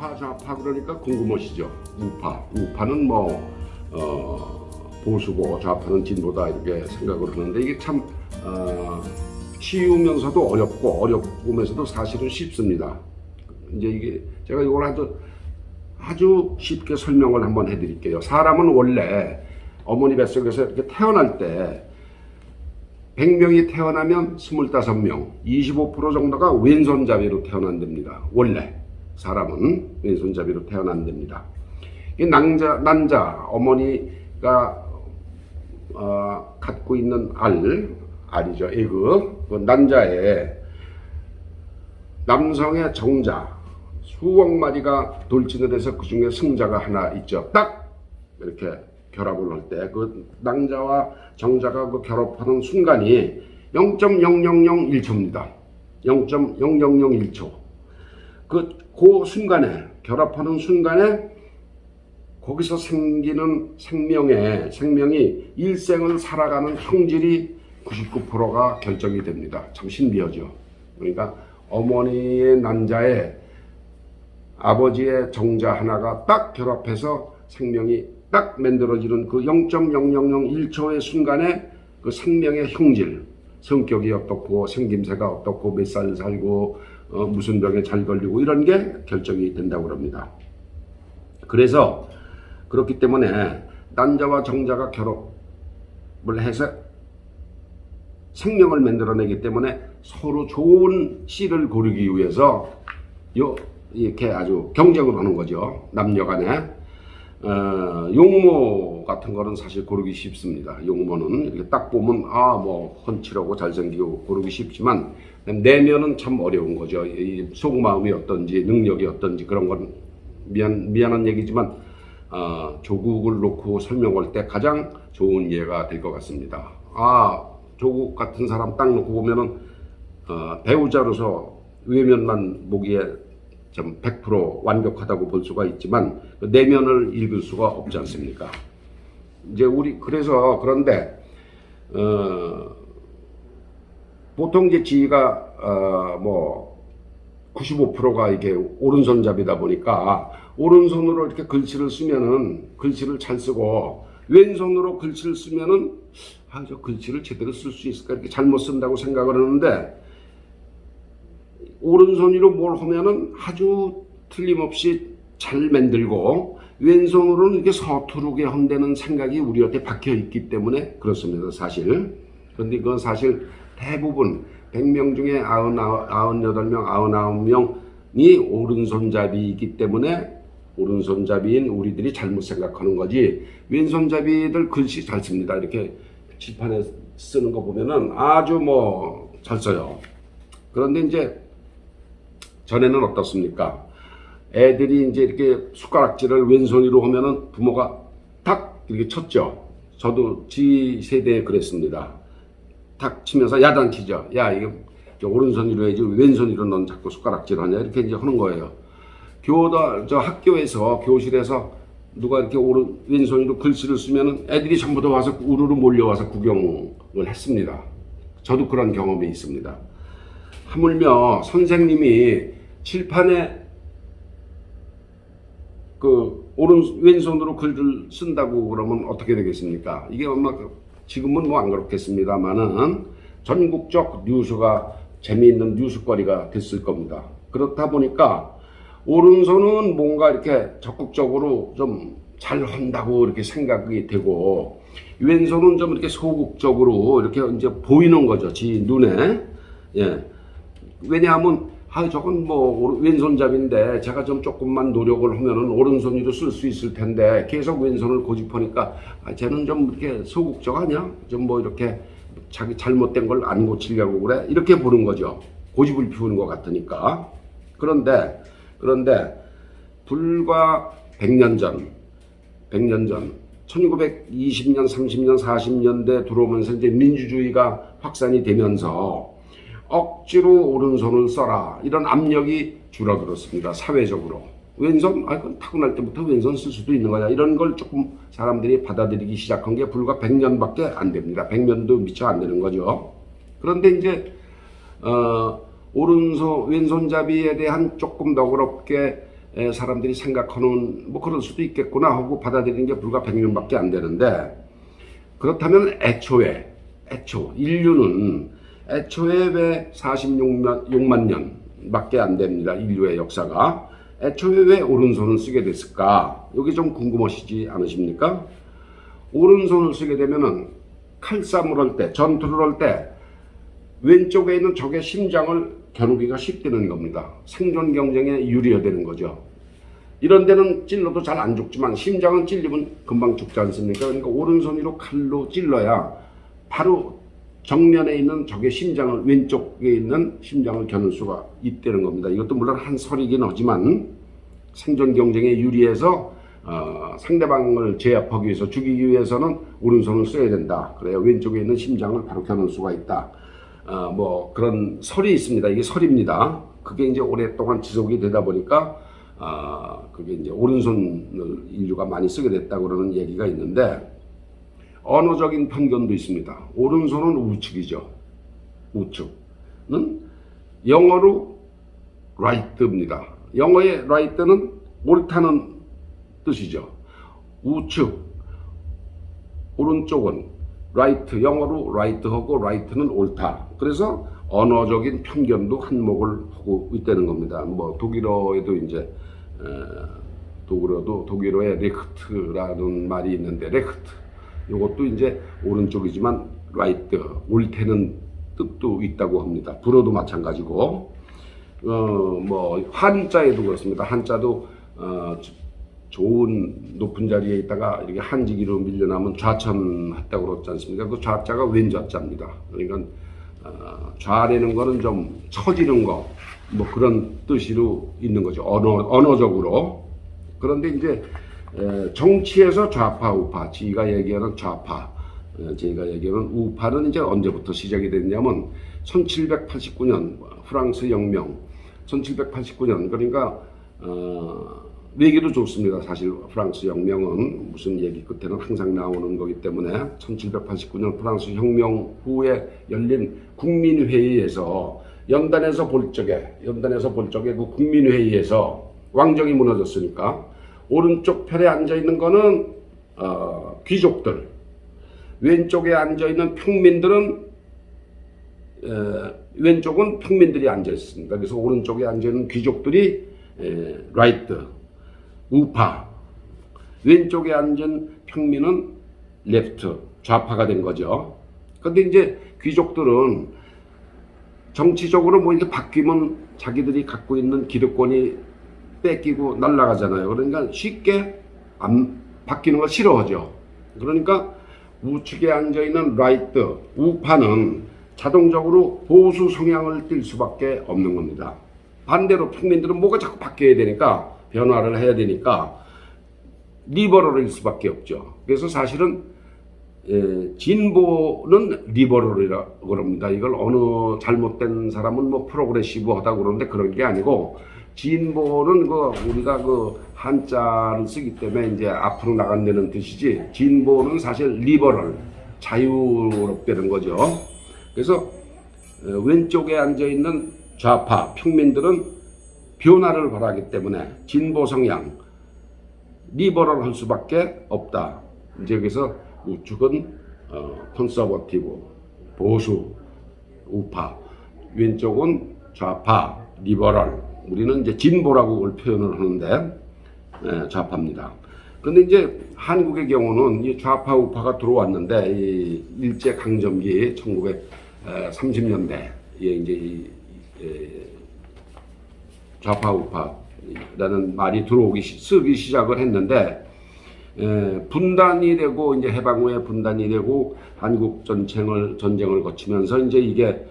우파 좌파 그러니까 궁금하시죠? 우파는 뭐 보수고 좌파는 진보다 이렇게 생각을 하는데 이게 참 쉬우면서도 어렵면서도 사실은 쉽습니다. 이제 이게 제가 이걸 아주 쉽게 설명을 한번 해드릴게요. 사람은 원래 어머니 뱃속에서 이렇게 태어날 때 100명이 태어나면 25명, 25% 정도가 왼손잡이로 태어난답니다. 원래 사람은 왼손잡이로 태어난답니다. 이 난자 어머니가 갖고 있는 알이죠. 에그. 그 난자에 남성의 정자 수억 마리가 돌진을 해서 그 중에 승자가 하나 있죠. 딱 이렇게 결합을 할 때 그 낭자와 정자가 그 결합하는 순간이 0.0001초입니다. 0.0001초. 그 순간에 결합하는 순간에 거기서 생기는 생명이 일생을 살아가는 형질이 99%가 결정이 됩니다. 참 신비하죠. 그러니까 어머니의 난자에 아버지의 정자 하나가 딱 결합해서 생명이 딱 만들어지는 그 0.0001초의 순간에 그 생명의 형질, 성격이 어떻고 생김새가 어떻고 몇 살 살고 무슨 병에 잘 걸리고 이런 게 결정이 된다고 합니다. 그래서 그렇기 때문에 난자와 정자가 결합을 해서 생명을 만들어내기 때문에 서로 좋은 씨를 고르기 위해서 이렇게 아주 경쟁을 하는 거죠. 남녀 간에. 용모 같은 거는 사실 고르기 쉽습니다. 용모는 이렇게 딱 보면 뭐 훤칠하고 잘생기고 고르기 쉽지만 내면은 참 어려운 거죠. 이 속마음이 어떤지 능력이 어떤지 그런 건 미안한 얘기지만 조국을 놓고 설명할 때 가장 좋은 예가 될 것 같습니다. 조국 같은 사람 딱 놓고 보면은 배우자로서 외면만 보기에 좀 100% 완벽하다고 볼 수가 있지만 내면을 읽을 수가 없지 않습니까? 이제 그런데 보통 이제 지위가 뭐 95%가 이게 오른손잡이다 보니까 오른손으로 이렇게 글씨를 쓰면은 글씨를 잘 쓰고 왼손으로 글씨를 쓰면은 저 글씨를 제대로 쓸 수 있을까 이렇게 잘못 쓴다고 생각을 하는데 오른손으로 뭘 하면은 아주 틀림없이 잘 만들고 왼손으로는 이렇게 서투르게 한다는 생각이 우리한테 박혀 있기 때문에 그렇습니다. 사실. 그런데 그건 사실 대부분 100명 중에 98명, 99명이 오른손잡이이기 때문에 오른손잡이인 우리들이 잘못 생각하는 거지 왼손잡이들 글씨 잘 씁니다. 이렇게 칠판에 쓰는 거 보면은 아주 뭐 잘 써요. 그런데 이제 전에는 어떻습니까? 애들이 이제 이렇게 숟가락질을 왼손으로 하면은 부모가 탁 이렇게 쳤죠. 저도 지 세대에 그랬습니다. 탁 치면서 야단치죠. 야, 이거 오른손으로 해야지 왼손으로 넌 자꾸 숟가락질 하냐 이렇게 이제 하는 거예요. 학교에서 교실에서 누가 이렇게 왼손으로 글씨를 쓰면은 애들이 전부 다 와서 우르르 몰려와서 구경을 했습니다. 저도 그런 경험이 있습니다. 하물며 선생님이 칠판에 왼손으로 글을 쓴다고 그러면 어떻게 되겠습니까? 이게 아마 지금은 뭐 안 그렇겠습니다만은 전국적 뉴스가 재미있는 뉴스거리가 됐을 겁니다. 그렇다 보니까 오른손은 뭔가 이렇게 적극적으로 좀 잘 한다고 이렇게 생각이 되고 왼손은 좀 이렇게 소극적으로 이렇게 이제 보이는 거죠. 지 눈에. 예. 왜냐하면 저건 뭐 왼손잡인데 제가 좀 조금만 노력을 하면은 오른손으로 쓸 수 있을 텐데 계속 왼손을 고집하니까 쟤는 좀 이렇게 소극적 아니야? 좀 뭐 이렇게 자기 잘못된 걸 안 고치려고 그래? 이렇게 보는 거죠. 고집을 피우는 것 같으니까. 그런데 불과 100년 전 1920년, 30년, 40년대 들어오면서 이제 민주주의가 확산이 되면서 억지로 오른손을 써라 이런 압력이 줄어들었습니다. 사회적으로. 왼손? 그건 타고날 때부터 왼손 쓸 수도 있는 거야. 이런 걸 조금 사람들이 받아들이기 시작한 게 불과 100년밖에 안 됩니다. 100년도 미처 안 되는 거죠. 그런데 이제 왼손잡이에 대한 조금 너그럽게 사람들이 생각하는 뭐 그럴 수도 있겠구나 하고 받아들이는 게 불과 100년밖에 안 되는데, 그렇다면 인류는 애초에 왜 46만 년밖에 안 됩니다. 인류의 역사가. 애초에 왜 오른손을 쓰게 됐을까? 여기 좀 궁금하시지 않으십니까? 오른손을 쓰게 되면은 칼싸움을 할 때, 전투를 할 때 왼쪽에 있는 적의 심장을 겨누기가 쉽다는 겁니다. 생존 경쟁에 유리해야 되는 거죠. 이런 데는 찔러도 잘 안 죽지만 심장은 찔리면 금방 죽지 않습니까? 그러니까 오른손으로 칼로 찔러야 바로 정면에 있는 적의 심장을, 왼쪽에 있는 심장을 겨눌 수가 있다는 겁니다. 이것도 물론 한 설이긴 하지만 생존 경쟁에 유리해서 상대방을 제압하기 위해서, 죽이기 위해서는 오른손을 써야 된다. 그래야 왼쪽에 있는 심장을 바로 겨눌 수가 있다. 뭐 그런 설이 있습니다. 이게 설입니다. 그게 이제 오랫동안 지속이 되다 보니까 그게 이제 오른손을 인류가 많이 쓰게 됐다고 그러는 얘기가 있는데, 언어적인 편견도 있습니다. 오른손은 우측이죠. 우측은 영어로 right입니다. 영어의 right는 옳다는 뜻이죠. 우측, 오른쪽은 right, 영어로 right하고 right는 옳다. 그래서 언어적인 편견도 한몫을 하고 있다는 겁니다. 뭐 독일어에도 이제 독일어의 레크트라는 말이 있는데, 레크트 이것도 이제 오른쪽이지만 right, 옳다는 뜻도 있다고 합니다. 불어도 마찬가지고, 뭐 한자에도 그렇습니다. 한자도 좋은 높은 자리에 있다가 이렇게 한지기로 밀려나면 좌천했다고 그러지 않습니까? 그 좌자가 왼좌자입니다. 그러니까 좌라는 거는 좀 처지는 거, 뭐 그런 뜻으로 있는 거죠. 언어적으로. 그런데 이제 정치에서 좌파, 우파, 지가 얘기하는 좌파, 제가 얘기하는 우파는 이제 언제부터 시작이 됐냐면 1789년 프랑스 혁명, 1789년, 그러니까 얘기도 좋습니다. 사실 프랑스 혁명은 무슨 얘기 끝에는 항상 나오는 거기 때문에 1789년 프랑스 혁명 후에 열린 국민회의에서 연단에서 볼 적에 그 국민회의에서 왕정이 무너졌으니까 오른쪽 편에 앉아있는 거는 귀족들, 왼쪽에 앉아있는 평민들은 왼쪽은 평민들이 앉아있습니다. 그래서 오른쪽에 앉아있는 귀족들이 right, 우파, 왼쪽에 앉은 평민은 left, 좌파가 된 거죠. 근데 이제 귀족들은 정치적으로 뭐 이렇게 바뀌면 자기들이 갖고 있는 기득권이 뺏기고 날아가잖아요. 그러니까 쉽게 안 바뀌는 걸 싫어하죠. 그러니까 우측에 앉아있는 right, 우파는 자동적으로 보수 성향을 띨 수밖에 없는 겁니다. 반대로 평민들은 뭐가 자꾸 바뀌어야 되니까, 변화를 해야 되니까 리버럴일 수밖에 없죠. 그래서 사실은 진보는 리버럴이라고 그럽니다. 이걸 어느 잘못된 사람은 뭐 프로그레시브 하다고 그러는데 그런 게 아니고, 진보는 우리가 한자를 쓰기 때문에 이제 앞으로 나간다는 뜻이지, 진보는 사실 리버럴, 자유롭다는 거죠. 그래서 왼쪽에 앉아있는 좌파, 평민들은 변화를 바라기 때문에 진보 성향, 리버럴 할 수밖에 없다. 이제 여기서 우측은 컨서버티브, 보수, 우파, 왼쪽은 좌파, 리버럴, 우리는 이제 진보라고 표현을 하는데 좌파입니다. 그런데 이제 한국의 경우는 이 좌파 우파가 들어왔는데, 이 일제 강점기 1930년대에 이제 좌파 우파라는 말이 쓰기 시작을 했는데, 분단이 되고 이제 해방 후에 분단이 되고 한국 전쟁을 거치면서 이제 이게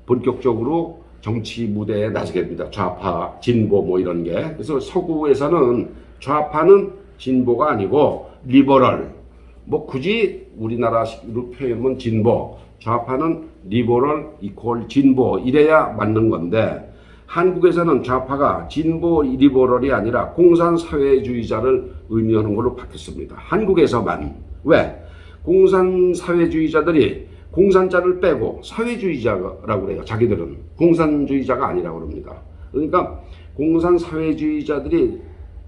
본격적으로 정치 무대에 나서게 됩니다. 좌파, 진보 뭐 이런 게. 그래서 서구에서는 좌파는 진보가 아니고 리버럴, 뭐 굳이 우리나라식으로 표현하면 진보, 좌파는 리버럴 이퀄 진보 이래야 맞는 건데, 한국에서는 좌파가 진보 리버럴이 아니라 공산사회주의자를 의미하는 걸로 바뀌었습니다. 한국에서만. 왜? 공산사회주의자들이 공산자를 빼고 사회주의자라고 그래요. 자기들은 공산주의자가 아니라고 그럽니다. 그러니까 공산 사회주의자들이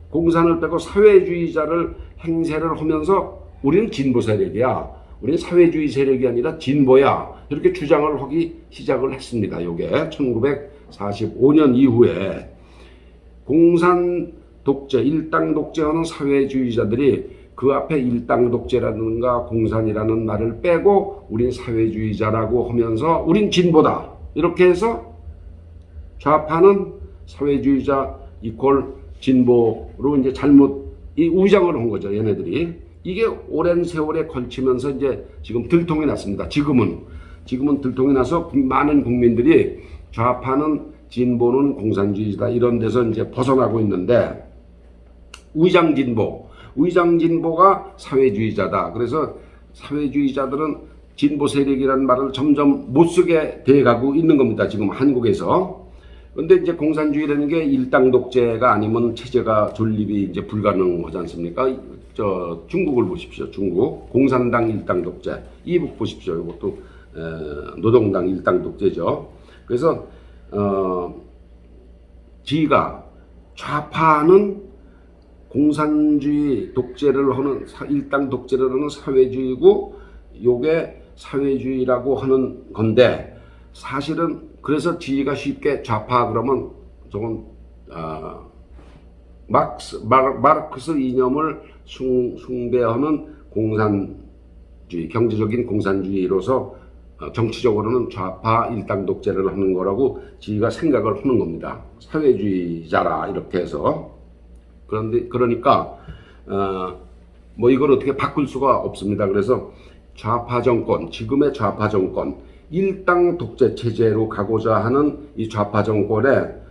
공산을 빼고 사회주의자를 행세를 하면서 우리는 진보 세력이야. 우리는 사회주의 세력이 아니라 진보야. 이렇게 주장을 하기 시작을 했습니다. 요게 1945년 이후에 공산 독재, 일당 독재하는 사회주의자들이 그 앞에 일당 독재라든가 공산이라는 말을 빼고 우린 사회주의자라고 하면서 우린 진보다. 이렇게 해서 좌파는 사회주의자 이퀄 진보로 이제 잘못 이 우장을 한 거죠, 얘네들이. 이게 오랜 세월에 걸치면서 이제 지금 들통이 났습니다. 지금은 들통이 나서 많은 국민들이 좌파는 진보는 공산주의다 이런 데서 이제 벗어나고 있는데 의장진보가 사회주의자다. 그래서 사회주의자들은 진보 세력이라는 말을 점점 못 쓰게 돼가고 있는 겁니다. 지금 한국에서. 근데 이제 공산주의라는 게 일당 독재가 아니면 체제가 존립이 이제 불가능하지 않습니까? 중국을 보십시오. 중국 공산당 일당 독재. 이북 보십시오. 이것도 노동당 일당 독재죠. 그래서 지가 좌파는 공산주의 독재를 하는 일당 독재를 하는 사회주의고 요게 사회주의라고 하는 건데 사실은 그래서 지가 쉽게 좌파 그러면 저건 마르크스 이념을 숭배하는 공산주의, 경제적인 공산주의로서 정치적으로는 좌파 일당 독재를 하는 거라고 지가 생각을 하는 겁니다. 사회주의자라 이렇게 해서. 그러니까 뭐 이걸 어떻게 바꿀 수가 없습니다. 그래서 좌파 정권, 지금의 좌파 정권, 일당 독재 체제로 가고자 하는 이 좌파 정권에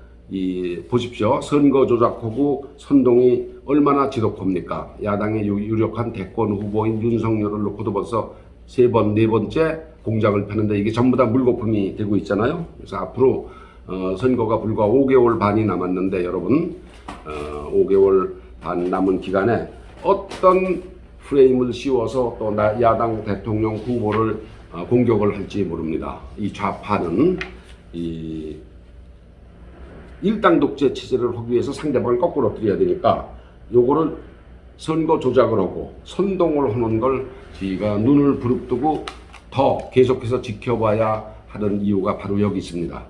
보십시오. 선거 조작하고 선동이 얼마나 지독합니까? 야당의 유력한 대권 후보인 윤석열을 놓고도 벌써 네 번째 공작을 펴는데 이게 전부 다 물거품이 되고 있잖아요. 그래서 앞으로 선거가 불과 5개월 반이 남았는데 여러분 5개월 반 남은 기간에 어떤 프레임을 씌워서 또 야당 대통령 후보를 공격을 할지 모릅니다. 이 좌파는 이 일당 독재 체제를 하기 위해서 상대방을 거꾸로 엎드려야 되니까 요거를 선거 조작을 하고 선동을 하는 걸 저희가 눈을 부릅뜨고 더 계속해서 지켜봐야 하는 이유가 바로 여기 있습니다.